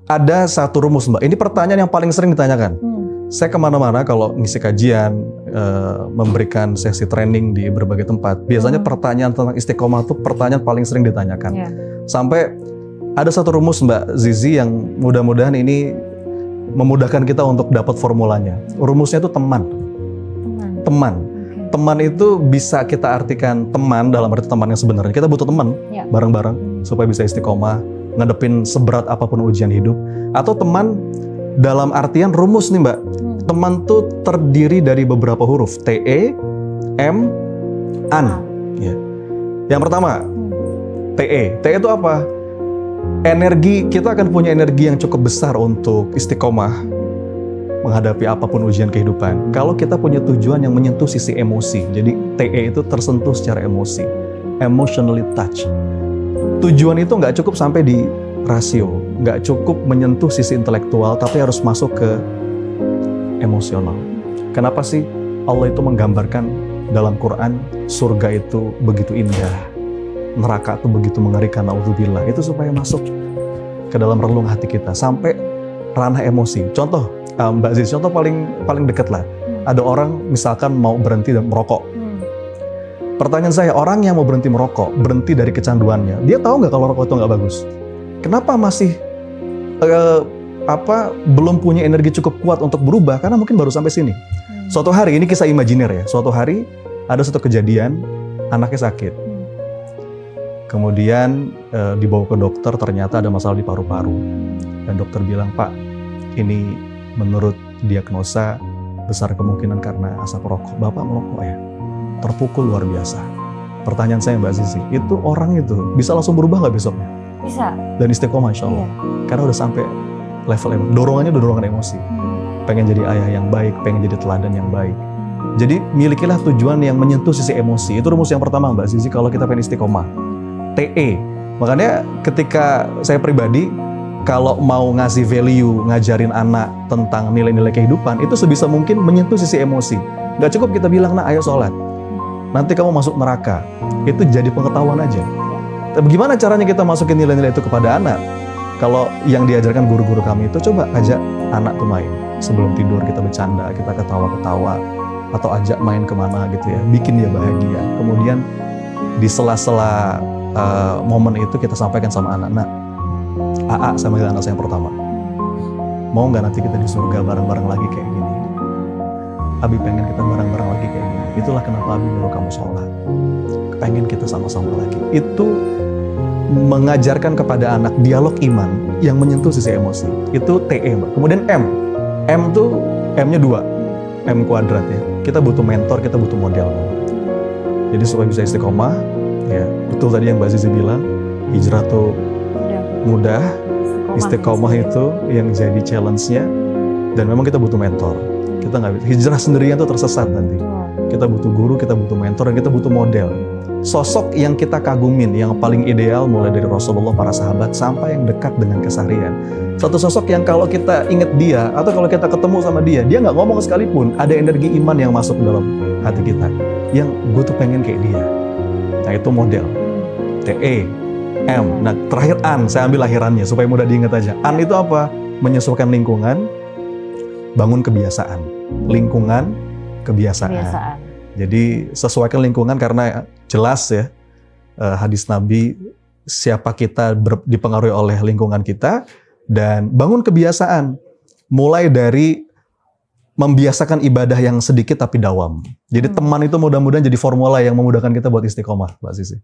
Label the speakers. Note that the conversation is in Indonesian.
Speaker 1: ada satu rumus Mbak. Ini pertanyaan yang paling sering ditanyakan. Saya kemana-mana kalau ngisi kajian, memberikan sesi training di berbagai tempat. Biasanya pertanyaan tentang istiqomah itu pertanyaan paling sering ditanyakan. Sampai ada satu rumus Mbak Zizi yang mudah-mudahan ini memudahkan kita untuk dapat formulanya. Rumusnya itu teman. Teman itu bisa kita artikan teman dalam arti teman yang sebenarnya. Kita butuh teman bareng-bareng supaya bisa istiqomah, ngadepin seberat apapun ujian hidup. Atau teman dalam artian rumus nih Mbak. Teman tuh terdiri dari beberapa huruf. TE, M, AN. Ya. Yang pertama, TE. TE itu apa? Energi, kita akan punya energi yang cukup besar untuk istiqomah menghadapi apapun ujian kehidupan. Kalau kita punya tujuan yang menyentuh sisi emosi. Jadi TE itu tersentuh secara emosi. Emotionally touch. Tujuan itu nggak cukup sampai di rasio. Nggak cukup menyentuh sisi intelektual, tapi harus masuk ke emosional. Kenapa sih Allah itu menggambarkan dalam Quran surga itu begitu indah, neraka itu begitu mengerikan, naudzubillah. Itu supaya masuk ke dalam relung hati kita sampai ranah emosi. Contoh Mbak Ziz, contoh paling dekat lah. Ada orang misalkan mau berhenti dan merokok. Pertanyaan saya, orang yang mau berhenti merokok, berhenti dari kecanduannya, dia tahu nggak kalau rokok itu nggak bagus? Kenapa masih belum punya energi cukup kuat untuk berubah? Karena mungkin baru sampai sini. Suatu hari, ini kisah imajiner ya, suatu hari ada satu kejadian, anaknya sakit. Kemudian dibawa ke dokter, ternyata ada masalah di paru-paru. Dan dokter bilang, Pak, ini menurut diagnosa besar kemungkinan karena asap rokok. Bapak merokok ya? Terpukul luar biasa. Pertanyaan saya Mbak Zizi, itu orang itu bisa langsung berubah nggak besoknya?
Speaker 2: Bisa. Dan
Speaker 1: istiqomah insya Allah. Karena udah sampai level dorongannya udah dorongan emosi. Pengen jadi ayah yang baik, pengen jadi teladan yang baik. Jadi milikilah tujuan yang menyentuh sisi emosi. Itu rumus yang pertama Mbak Zizi kalau kita pengen istiqomah. TE. Makanya ketika saya pribadi, kalau mau ngasih value, ngajarin anak tentang nilai-nilai kehidupan, itu sebisa mungkin menyentuh sisi emosi. Gak cukup kita bilang, nah ayo sholat. Nanti kamu masuk neraka. Itu jadi pengetahuan aja. Tapi gimana caranya kita masukin nilai-nilai itu kepada anak? Kalau yang diajarkan guru-guru kami itu, coba ajak anak tuh main. Sebelum tidur kita bercanda, kita ketawa-ketawa. Atau ajak main kemana gitu ya. Bikin dia bahagia. Kemudian di sela-sela momen itu kita sampaikan sama anak, nak, AA sama anak saya yang pertama, mau nggak nanti kita di surga bareng-bareng lagi kayak gini? Abi pengen kita bareng-bareng lagi kayak gini. Itulah kenapa Abi nyuruh kamu sholat. Pengen kita sama-sama lagi. Itu mengajarkan kepada anak dialog iman yang menyentuh sisi emosi. Itu TE Mbak. Kemudian M. M tuh M-nya 2. M kuadrat ya. Kita butuh mentor, kita butuh model. Jadi supaya bisa istiqomah, ya betul tadi yang Mbak Zizi bilang, hijrah tuh mudah, istiqomah itu yang jadi challenge-nya, dan memang kita butuh mentor. Kita nggak bisa hijrah sendirian tuh tersesat nanti. Kita butuh guru, kita butuh mentor, dan kita butuh model. Sosok yang kita kagumin, yang paling ideal mulai dari Rasulullah, para sahabat, sampai yang dekat dengan keseharian. Satu sosok yang kalau kita ingat dia, atau kalau kita ketemu sama dia nggak ngomong sekalipun, ada energi iman yang masuk dalam hati kita. Yang gue tuh pengen kayak dia. Nah itu model. TE, M. Nah terakhir AN, saya ambil akhirannya supaya mudah diingat aja. AN itu apa? Menyesuaikan lingkungan, bangun kebiasaan. Lingkungan, kebiasaan. Jadi sesuaikan lingkungan karena jelas ya hadis Nabi, siapa kita dipengaruhi oleh lingkungan kita, dan bangun kebiasaan. Mulai dari membiasakan ibadah yang sedikit tapi dawam. Jadi teman itu mudah-mudahan jadi formula yang memudahkan kita buat istiqomah, Mbak Zizi.